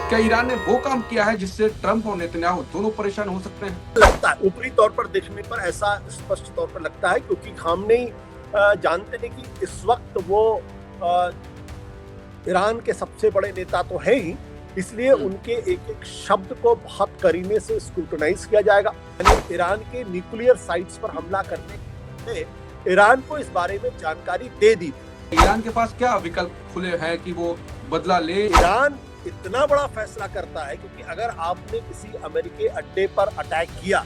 क्या ईरान ने वो काम किया है जिससे ट्रंप और नेतन्याहू दोनों परेशान हो सकते हैं? लगता है ऊपरी तौर पर देखने पर ऐसा स्पष्ट तौर पर लगता है, क्योंकि खामनेई जानते हैं कि इस वक्त वो ईरान के सबसे बड़े नेता तो है ही, इसलिए उनके एक एक शब्द को बहुत करीने से स्क्रूटनाइज किया जाएगा। यानी ईरान के न्यूक्लियर साइट्स पर हमला करने से ईरान को इस बारे में जानकारी दे दी थी। ईरान के पास क्या विकल्प खुले हैं कि वो बदला ले? ईरान इतना बड़ा फैसला करता है क्योंकि अगर आपने किसी अमेरिकी अड्डे पर अटैक किया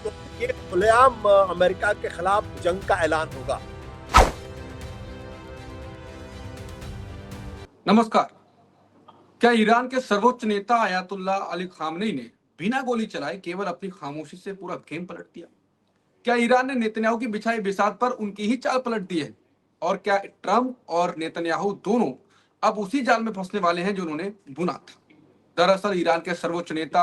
तो ये खुलेआम अमेरिका के खिलाफ जंग का ऐलान होगा। नमस्कार। क्या ईरान के सर्वोच्च नेता आयतुल्लाह अली खामनेई ने बिना गोली चलाए केवल अपनी खामोशी से पूरा गेम पलट दिया? क्या ईरान ने नेतन्याहू की बिछाई बिसात पर उनकी ही चाल पलट दी है? और क्या ट्रंप और नेतन्याहू दोनों अब उसी जाल में फंसने वाले हैं जो उन्होंने बुना था? दरअसल ईरान के सर्वोच्च नेता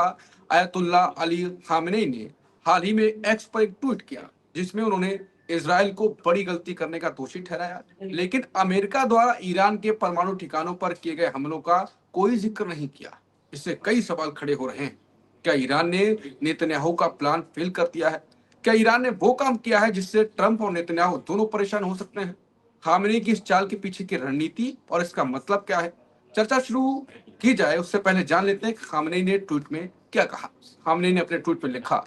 आयतुल्लाह अली खामनेई ने हाल ही में एक्स पर एक ट्वीट किया जिसमें उन्होंने इजराइल को बड़ी गलती करने का दोषी ठहराया, लेकिन अमेरिका द्वारा ईरान के परमाणु ठिकानों पर किए गए हमलों का कोई जिक्र नहीं किया। इससे कई सवाल खड़े हो रहे हैं। क्या ईरान ने नेतन्याहू का प्लान फेल कर दिया है? क्या ईरान ने वो काम किया है जिससे ट्रंप और नेतन्याहू दोनों परेशान हो सकते हैं? खामनेई की इस चाल के पीछे की रणनीति और इसका मतलब क्या है? चर्चा शुरू की जाए उससे पहले जान लेते हैं कि खामनेई ने ट्वीट में क्या कहा। खामनेई ने अपने ट्वीट में लिखा,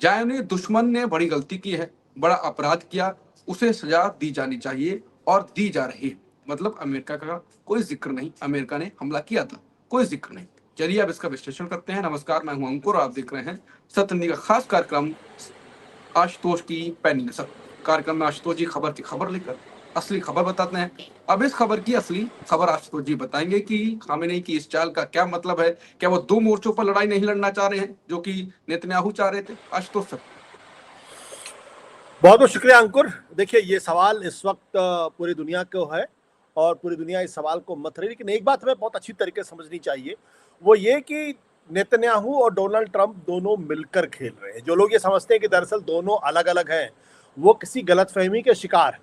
जायनी दुश्मन ने बड़ी गलती की है, बड़ा अपराध किया, उसे सजा दी जानी चाहिए और दी जा रही है। मतलब अमेरिका का कोई जिक्र नहीं, अमेरिका ने हमला किया था, कोई जिक्र नहीं। चलिए अब इसका विश्लेषण करते हैं। नमस्कार, मैं हूं अंकुर और आप देख रहे हैं सत्य का खास कार्यक्रम आशुतोष की पैनी नजर। कार्यक्रम में आशुतोष जी खबर की खबर लेकर असली खबर बताते हैं। अब इस खबर की असली खबर आशुतोष जी बताएंगे कि खामेनेई की इस चाल का क्या मतलब है। क्या वो दो मोर्चों पर लड़ाई नहीं लड़ना चाह रहे हैं जो कि नेतन्याहू चाह रहे थे? आशुतोष सर। बहुत बहुत शुक्रिया अंकुर। देखिए, ये सवाल इस वक्त पूरी दुनिया को है और पूरी दुनिया इस सवाल को मथ रही है, लेकिन एक बात हमें बहुत अच्छी तरीके से समझनी चाहिए, वो ये कि नेतन्याहू और डोनाल्ड ट्रंप दोनों मिलकर खेल रहे हैं। जो लोग ये समझते हैं कि दरअसल दोनों अलग अलग हैं, वो किसी गलतफहमी के शिकार हैं।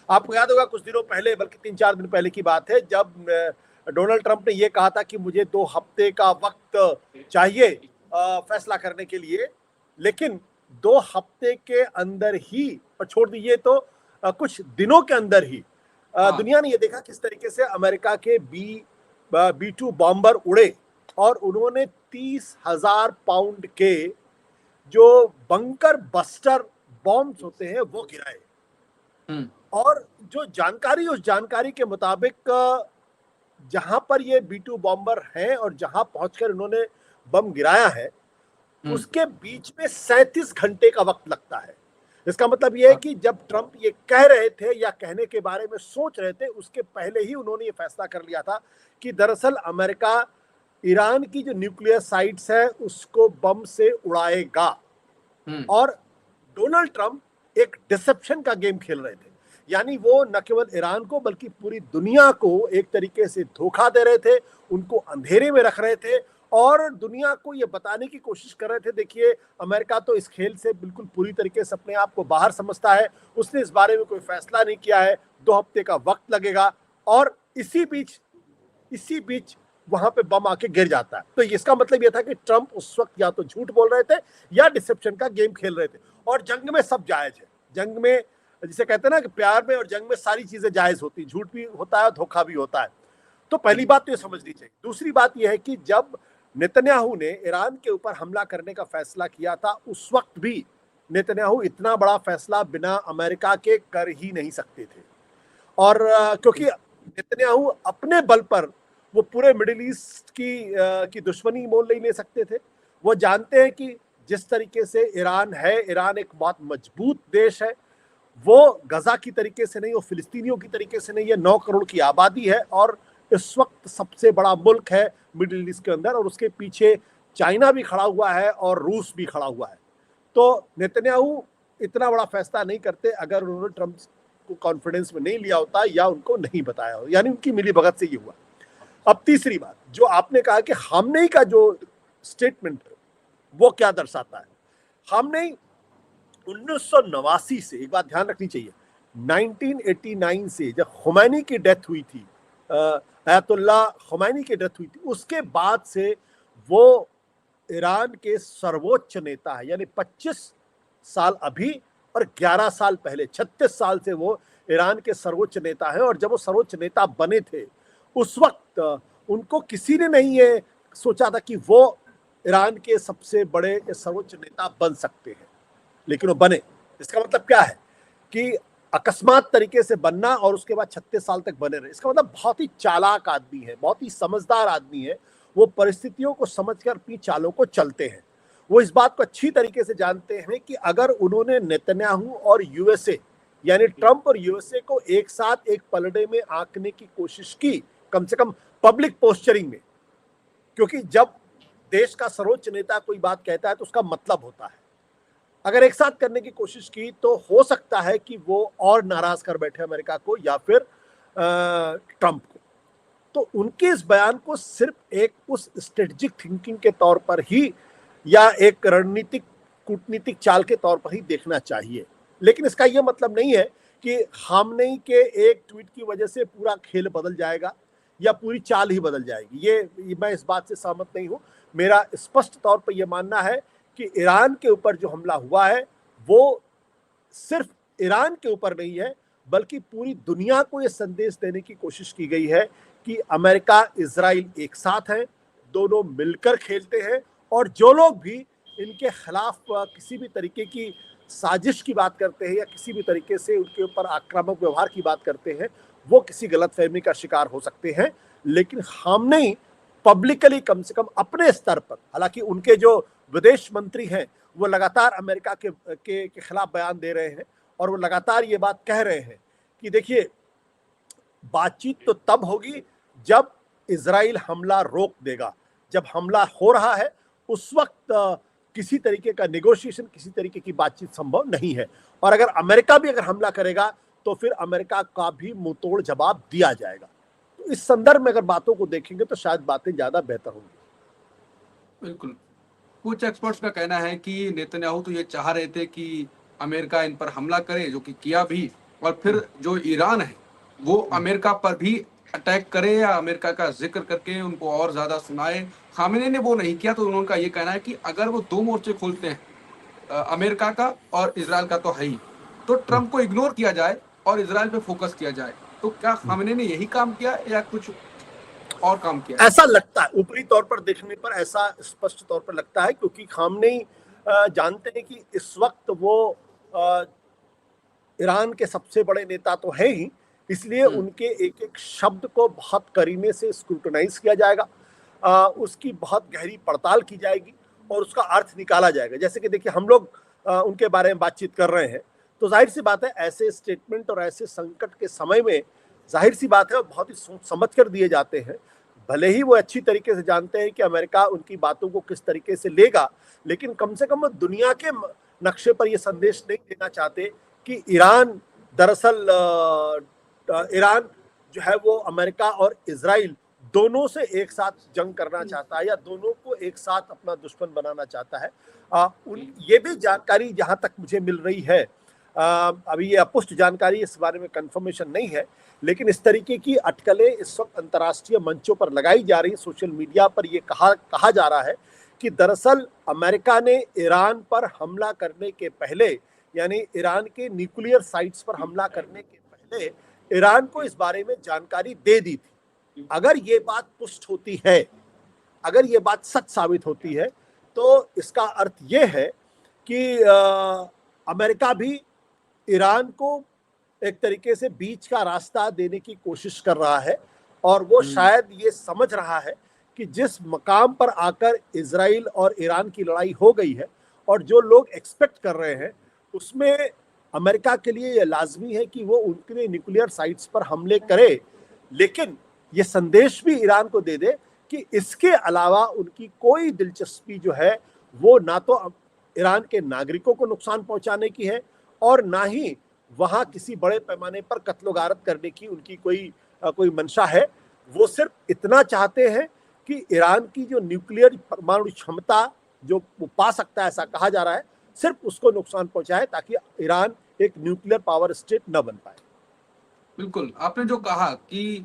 आपको याद होगा कुछ दिनों पहले, बल्कि 3-4 दिन पहले की बात है, जब डोनाल्ड ट्रंप ने यह कहा था कि मुझे 2 हफ्ते का वक्त चाहिए फैसला करने के लिए, लेकिन 2 हफ्ते के अंदर ही, और छोड़ दीजिए तो कुछ दिनों के अंदर ही दुनिया ने यह देखा किस तरीके से अमेरिका के B-2 बॉम्बर उड़े और उन्होंने 30,000 पाउंड के जो बंकर बस्टर बॉम्ब्स होते हैं वो गिराए। और जो जानकारी, उस जानकारी के मुताबिक जहां पर ये B-2 बॉम्बर हैं और जहां पहुंचकर उन्होंने बम गिराया है, उसके बीच में 37 घंटे का वक्त लगता है। इसका मतलब यह है कि जब ट्रंप ये कह रहे थे या कहने के बारे में सोच रहे थे, उसके पहले ही उन्होंने ये फैसला कर लिया था कि दरअसल अमेरिका ईरान की जो न्यूक्लियर साइट्स है उसको बम से उड़ाएगा। और डोनाल्ड ट्रंप एक डिसेप्शन का गेम खेल रहे थे, यानी वो न केवल ईरान को बल्कि पूरी दुनिया को एक तरीके से धोखा दे रहे थे, उनको अंधेरे में रख रहे थे और दुनिया को ये बताने की कोशिश कर रहे थे, देखिए अमेरिका तो इस खेल से बिल्कुल पूरी तरीके से अपने आप को बाहर समझता है, उसने इस बारे में कोई फैसला नहीं किया है, 2 हफ्ते का वक्त लगेगा। और इसी बीच वहां पे बम आके गिर जाता है। तो इसका मतलब यह था कि ट्रंप उस वक्त या तो झूठ बोल रहे थे या डिसेप्शन का गेम खेल रहे थे। और जंग में सब जायज है। जंग में, जिसे कहते हैं ना कि प्यार में और जंग में सारी चीजें जायज होती, झूठ भी होता है, धोखा भी होता है। तो पहली बात तो ये समझनी चाहिए। दूसरी बात यह है कि जब नेतन्याहू ने ईरान के ऊपर हमला करने का फैसला किया था, उस वक्त भी नेतन्याहू इतना बड़ा फैसला बिना अमेरिका के कर ही नहीं सकते थे। और क्योंकि नेतन्याहू अपने बल पर वो पूरे मिडिल ईस्ट की दुश्मनी मोल नहीं ले सकते थे। वो जानते हैं कि जिस तरीके से ईरान है, ईरान एक बहुत मजबूत देश है, वो गजा की तरीके से नहीं, वो फिलिस्तीनियों की तरीके से नहीं है। 9 करोड़ की आबादी है और इस वक्त सबसे बड़ा मुल्क है मिडिल ईस्ट के अंदर, और उसके पीछे चाइना भी खड़ा हुआ है और रूस भी खड़ा हुआ है। तो नेतन्याहू इतना बड़ा फैसला नहीं करते अगर उन्होंने ट्रंप को कॉन्फिडेंस में नहीं लिया होता या उनको नहीं बताया हो, यानी उनकी मिलीभगत से ये हुआ। अब तीसरी बात जो आपने कहा कि खामनेई का जो स्टेटमेंट है वो क्या दर्शाता है। खामनेई 1989 से, एक बात ध्यान रखनी चाहिए, 1989 से जब खुमैनी की डेथ हुई थी अयतुल्ला खुमैनी की डेथ हुई थी, उसके बाद से वो ईरान के सर्वोच्च नेता है। यानी 25 साल अभी और 11 साल पहले, 36 साल से वो ईरान के सर्वोच्च नेता है। और जब वो सर्वोच्च नेता बने थे उस वक्त उनको किसी ने नहीं ये सोचा था कि वो ईरान के सबसे बड़े सर्वोच्च नेता बन सकते हैं, लेकिन वो बने। इसका मतलब क्या है कि अकस्मात तरीके से बनना और उसके बाद 36 साल तक बने रहे, इसका मतलब बहुत ही चालाक आदमी है, बहुत ही समझदार आदमी है। वो परिस्थितियों को समझकर अपनी चालों को चलते हैं। वो इस बात को अच्छी तरीके से जानते हैं कि अगर उन्होंने नेतन्याहू और यूएसए यानी ट्रंप और यूएसए को एक साथ एक पलड़े में आंकने की कोशिश की, कम से कम पब्लिक पोस्चरिंग में, क्योंकि जब देश का सर्वोच्च नेता कोई बात कहता है तो उसका मतलब होता है, अगर एक साथ करने की कोशिश की तो हो सकता है कि वो और नाराज कर बैठे अमेरिका को या फिर ट्रंप को। तो उनके इस बयान को सिर्फ एक उस स्ट्रेटेजिक थिंकिंग के तौर पर ही या एक रणनीतिक कूटनीतिक चाल के तौर पर ही देखना चाहिए। लेकिन इसका यह मतलब नहीं है कि खामनेई के एक ट्वीट की वजह से पूरा खेल बदल जाएगा या पूरी चाल ही बदल जाएगी। ये मैं इस बात से सहमत नहीं हूं। मेरा स्पष्ट तौर पर यह मानना है कि ईरान के ऊपर जो हमला हुआ है वो सिर्फ ईरान के ऊपर नहीं है, बल्कि पूरी दुनिया को यह संदेश देने की कोशिश की गई है कि अमेरिका इजराइल एक साथ हैं, दोनों मिलकर खेलते हैं। और जो लोग भी इनके खिलाफ किसी भी तरीके की साजिश की बात करते हैं या किसी भी तरीके से उनके ऊपर आक्रामक व्यवहार की बात करते हैं, वो किसी गलतफहमी का शिकार हो सकते हैं। लेकिन खामनेई पब्लिकली कम से कम अपने स्तर पर, हालांकि उनके जो विदेश मंत्री हैं वो लगातार अमेरिका के खिलाफ बयान दे रहे हैं और वो लगातार ये बात कह रहे हैं कि देखिए, बातचीत तो तब होगी जब इजराइल हमला रोक देगा। जब हमला हो रहा है उस वक्त किसी तरीके का नेगोशिएशन, किसी तरीके की बातचीत संभव नहीं है। और अगर अमेरिका भी अगर हमला करेगा तो फिर अमेरिका का भी मुंहतोड़ जवाब दिया जाएगा। तो इस संदर्भ में अगर बातों को देखेंगे तो शायद बातें ज्यादा बेहतर होंगी। बिल्कुल। कुछ एक्सपर्ट्स का कहना है कि नेतन्याहू तो ये चाह रहे थे कि अमेरिका इन पर हमला करे, जो कि किया भी, और फिर जो ईरान है वो अमेरिका पर भी अटैक करे या अमेरिका का जिक्र करके उनको और ज्यादा सुनाए। खामेनी ने वो नहीं किया, तो उनका ये कहना है कि अगर वो दो मोर्चे खोलते हैं, अमेरिका का और इजराइल का तो है ही, तो ट्रंप को इग्नोर किया जाए और इजराइल पे फोकस किया जाए। तो क्या खामेनी ने यही काम किया या कुछ और काम किया? ऐसा लगता है, ऊपरी तौर पर देखने पर ऐसा स्पष्ट तौर पर लगता है, क्योंकि खामनेई जानते हैं कि इस वक्त वो ईरान के सबसे बड़े नेता तो है ही, इसलिए उनके एक एक शब्द को बहुत करीने से स्क्रूटनाइज किया जाएगा, उसकी बहुत गहरी पड़ताल की जाएगी और उसका अर्थ निकाला जाएगा। जैसे कि देखिए, हम लोग उनके बारे में बातचीत कर रहे हैं, तो जाहिर सी बात है ऐसे स्टेटमेंट और ऐसे संकट के समय में जाहिर सी बात है बहुत ही सोच समझ कर दिए जाते हैं। भले ही वो अच्छी तरीके से जानते हैं कि अमेरिका उनकी बातों को किस तरीके से लेगा, लेकिन कम से कम वो दुनिया के नक्शे पर ये संदेश नहीं देना चाहते कि ईरान दरअसल ईरान जो है वो अमेरिका और इजराइल दोनों से एक साथ जंग करना चाहता है या दोनों को एक साथ अपना दुश्मन बनाना चाहता है। ये भी जानकारी जहां तक मुझे मिल रही है, अभी ये अपुष्ट जानकारी, इस बारे में कंफर्मेशन नहीं है, लेकिन इस तरीके की अटकलें इस वक्त अंतर्राष्ट्रीय मंचों पर लगाई जा रही, सोशल मीडिया पर ये कहा जा रहा है कि दरअसल अमेरिका ने ईरान पर हमला करने के पहले, यानी ईरान के न्यूक्लियर साइट्स पर हमला करने के पहले ईरान को इस बारे में जानकारी दे दी थी। अगर ये बात पुष्ट होती है, अगर ये बात सच साबित होती है, तो इसका अर्थ ये है कि अमेरिका भी ईरान को एक तरीके से बीच का रास्ता देने की कोशिश कर रहा है और वो शायद ये समझ रहा है कि जिस मकाम पर आकर इजराइल और ईरान की लड़ाई हो गई है और जो लोग एक्सपेक्ट कर रहे हैं, उसमें अमेरिका के लिए यह लाजमी है कि वो उनके न्यूक्लियर साइट्स पर हमले करे, लेकिन ये संदेश भी ईरान को दे दे कि इसके अलावा उनकी कोई दिलचस्पी जो है वो ना तो ईरान के नागरिकों को नुकसान पहुंचाने की है और ना ही वहां किसी बड़े पैमाने पर कत्लो गारत करने की उनकी कोई मंशा है। वो सिर्फ इतना चाहते हैं कि ईरान की जो न्यूक्लियर परमाणु क्षमता जो वो पा सकता है, ऐसा कहा जा रहा है, सिर्फ उसको नुकसान पहुंचाए ताकि ईरान एक न्यूक्लियर पावर स्टेट न बन पाए। बिल्कुल, आपने जो कहा कि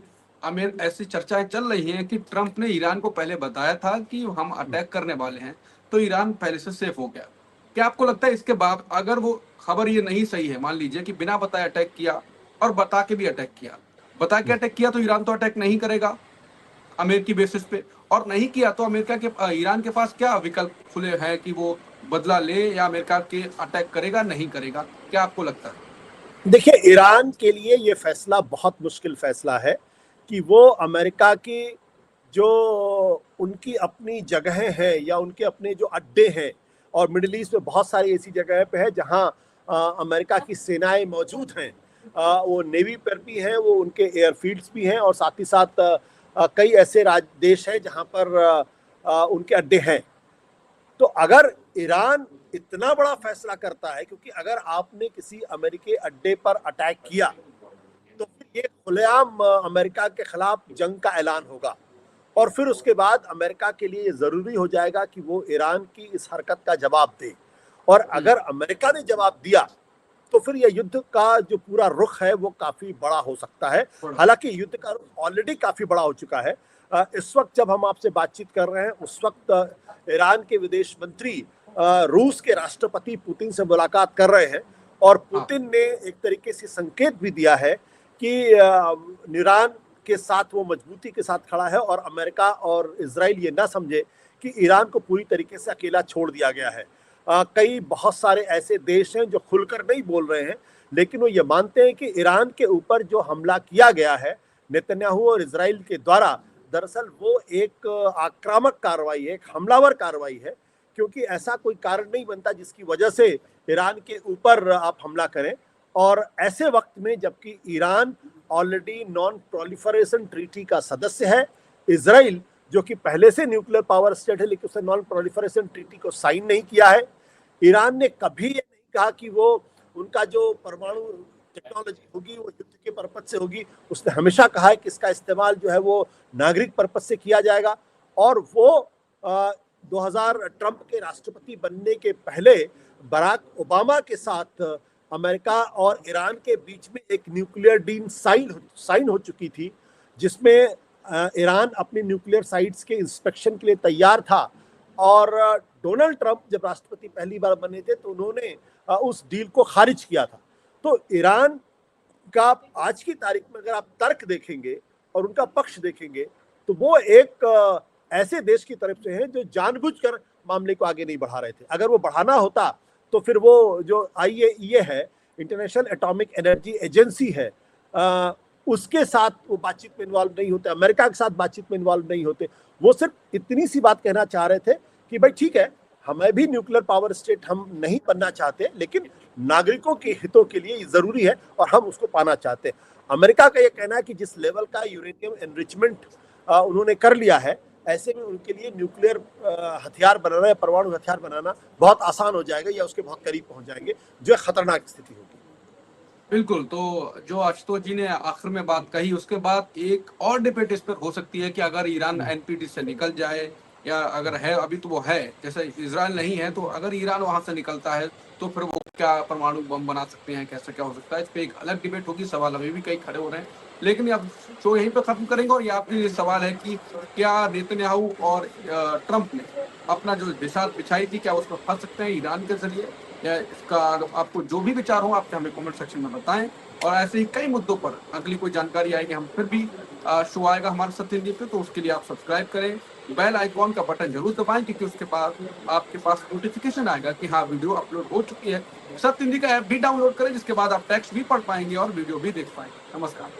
ऐसी चर्चाएं चल रही हैं कि ट्रंप ने ईरान को पहले बताया था कि हम अटैक करने वाले हैं, तो ईरान पहले से सेफ हो गया। क्या आपको लगता है इसके बाद अगर वो खबर ये नहीं सही है, मान लीजिए कि बिना बताए अटैक किया और बता के भी अटैक किया, बता के अटैक किया तो ईरान तो अटैक नहीं करेगा अमेरिकी बेसिस पे, और नहीं किया तो अमेरिका के ईरान के पास क्या विकल्प खुले हैं कि वो बदला ले या अमेरिका के अटैक करेगा नहीं करेगा? क्या आपको लगता है? देखिए, ईरान के लिए ये फैसला बहुत मुश्किल फैसला है कि वो अमेरिका की जो उनकी अपनी जगहें हैं या उनके अपने जो अड्डे हैं, और मिडिल ईस्ट में बहुत सारी ऐसी जगह पे है जहां अमेरिका की सेनाएं मौजूद हैं, वो नेवी पर भी हैं, वो उनके एयरफील्ड्स भी हैं, और साथ ही साथ कई ऐसे देश हैं जहां पर उनके अड्डे हैं। तो अगर ईरान इतना बड़ा फैसला करता है, क्योंकि अगर आपने किसी अमेरिकी अड्डे पर अटैक किया तो फिर ये खुलेआम अमेरिका के खिलाफ जंग का ऐलान होगा, और फिर उसके बाद अमेरिका के लिए जरूरी हो जाएगा कि वो ईरान की इस हरकत का जवाब दे। और अगर अमेरिका ने जवाब दिया तो फिर यह युद्ध का जो पूरा रुख है वो काफी बड़ा हो सकता है। हालांकि युद्ध का रुख ऑलरेडी काफी बड़ा हो चुका है। इस वक्त जब हम आपसे बातचीत कर रहे हैं, उस वक्त ईरान के विदेश मंत्री रूस के राष्ट्रपति पुतिन से मुलाकात कर रहे हैं, और पुतिन ने एक तरीके से संकेत भी दिया है कि ईरान के साथ वो मजबूती के साथ खड़ा है, और अमेरिका और इजराइल ये ना समझे कि ईरान को पूरी तरीके से अकेला छोड़ दिया गया है। कई बहुत सारे ऐसे देश हैं जो खुलकर नहीं बोल रहे हैं, लेकिन वो ये मानते हैं कि ईरान के ऊपर जो हमला किया गया है नेतन्याहू और इजराइल के द्वारा, दरअसल वो एक आक्रामक कार्रवाई है, एक हमलावर कार्रवाई है, क्योंकि ऐसा कोई कारण नहीं बनता जिसकी वजह से ईरान के ऊपर आप हमला करें। और ऐसे वक्त में जबकि Iran already non proliferation treaty का सदस्य है, इजराइल जो कि पहले से न्यूक्लियर पावर स्टेट है लेकिन उसने नॉन प्रोलिफरेशन ट्रीटी को साइन नहीं किया है, ईरान ने कभी ये नहीं कहा कि वो उनका जो परमाणु टेक्नोलॉजी होगी वो युद्ध के पर्पज से होगी। उसने हमेशा कहा है कि इसका इस्तेमाल जो है वो नागरिक पर्पज से किया जाएगा। और वो 2000 ट्रंप के राष्ट्रपति बनने के पहले बराक ओबामा के साथ अमेरिका और ईरान के बीच में एक न्यूक्लियर डील साइन हो चुकी थी, जिसमें ईरान अपनी न्यूक्लियर साइट्स के इंस्पेक्शन के लिए तैयार था। और डोनाल्ड ट्रंप जब राष्ट्रपति पहली बार बने थे तो उन्होंने उस डील को खारिज किया था। तो ईरान का आज की तारीख में अगर आप तर्क देखेंगे और उनका पक्ष देखेंगे तो वो एक ऐसे देश की तरफ से है जो जानबूझकर मामले को आगे नहीं बढ़ा रहे थे। अगर वो बढ़ाना होता तो फिर वो जो IAEA है, इंटरनेशनल एटॉमिक एनर्जी एजेंसी है, उसके साथ वो बातचीत में इन्वॉल्व नहीं होते, अमेरिका के साथ बातचीत में इन्वॉल्व नहीं होते। वो सिर्फ इतनी सी बात कहना चाह रहे थे कि भाई ठीक है, हमें भी न्यूक्लियर पावर स्टेट हम नहीं बनना चाहते, लेकिन नागरिकों के हितों के लिए जरूरी है और हम उसको पाना चाहते हैं। अमेरिका का ये कहना है कि जिस लेवल का यूरेनियम एनरिचमेंट उन्होंने कर लिया है, ऐसे में उनके लिए न्यूक्लियर हथियार बनाना या परमाणु हथियार बनाना बहुत आसान हो जाएगा, या उसके बहुत करीब पहुंच जाएंगे, जो खतरनाक स्थिति होगी। बिल्कुल। तो जो आशुतोष जी ने आखिर में बात कही, उसके बाद एक और डिबेट इस पर हो सकती है कि अगर ईरान NPT से निकल जाए, या अगर है, अभी तो वो है, जैसे इजराइल नहीं है, तो अगर ईरान वहां से निकलता है तो फिर वो क्या परमाणु बम बना सकते हैं, कैसे क्या हो सकता है, इस पे एक अलग डिबेट होगी। सवाल अभी भी कई खड़े हो रहे हैं, लेकिन अब शो यहीं पे खत्म करेंगे। और ये आपके लिए सवाल है कि क्या नेतन्याहू और ट्रंप ने अपना जो बिसात बिछाई थी, क्या उसमें फंस सकते हैं ईरान के जरिए, या इसका आपको जो भी विचार हो आप हमें कमेंट सेक्शन में बताएं। और ऐसे ही कई मुद्दों पर अगली कोई जानकारी आएगी, हम फिर भी शो आएगा हमारे सत्य हिंदी पे, तो उसके लिए आप सब्सक्राइब करें, बेल आइकॉन का बटन जरूर दबाएं, क्योंकि उसके बाद आपके पास नोटिफिकेशन आएगा कि हाँ वीडियो अपलोड हो चुकी है। सत्य हिंदी का ऐप भी डाउनलोड करें, जिसके बाद आप टेक्स्ट भी पढ़ पाएंगे और वीडियो भी देख पाएंगे। नमस्कार।